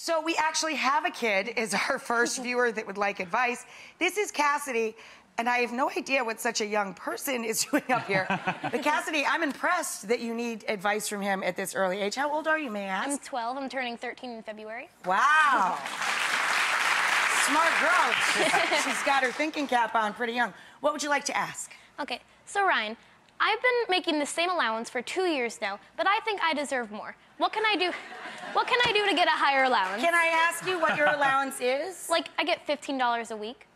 So we actually have a kid is our first viewer that would like advice. This is Cassidy, and I have no idea what such a young person is doing up here. But Cassidy, I'm impressed that you need advice from him at this early age. How old are you, may I ask? I'm 12. I'm turning 13 in February. Wow. Smart girl. She's got her thinking cap on pretty young. What would you like to ask? Okay, so Ryan, I've been making the same allowance for 2 years now, but I think I deserve more. What can I do? What can I do to get a higher allowance? Can I ask you what your allowance is? Like, I get $15 a week.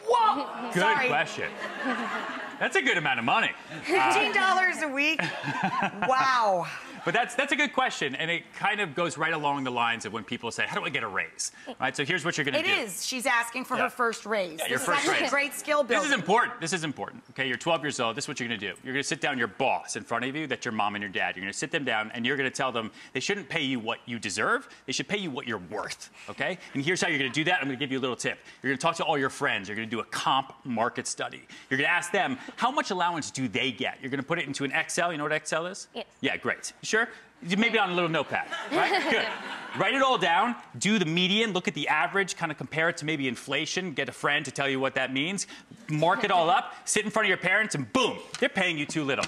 Whoa! Good Sorry. question. That's a good amount of money. $15 a week? Wow. But that's a good question, and it kind of goes right along the lines of when people say, how do I get a raise? Right, so here's what you're gonna do. It is. She's asking for her first raise. Yeah, your This first is actually raise. a great skill building. This is important. This is important. Okay, you're 12 years old. This is what you're gonna do. You're gonna sit down your boss in front of you, that's your mom and your dad. You're gonna sit them down, and you're gonna tell them they shouldn't pay you what you deserve. They should pay you what you're worth, okay? And here's how you're gonna do that. I'm gonna give you a little tip. You're gonna talk to all your friends. You're gonna do a comp market study. You're gonna ask them, how much allowance do they get? You're gonna put it into an Excel. You know what Excel is? Yes. Yeah, great. You sure? Maybe on a little notepad, right? Good. Write it all down, do the median, look at the average, kind of compare it to maybe inflation, get a friend to tell you what that means, mark it all up, sit in front of your parents, and boom, they're paying you too little.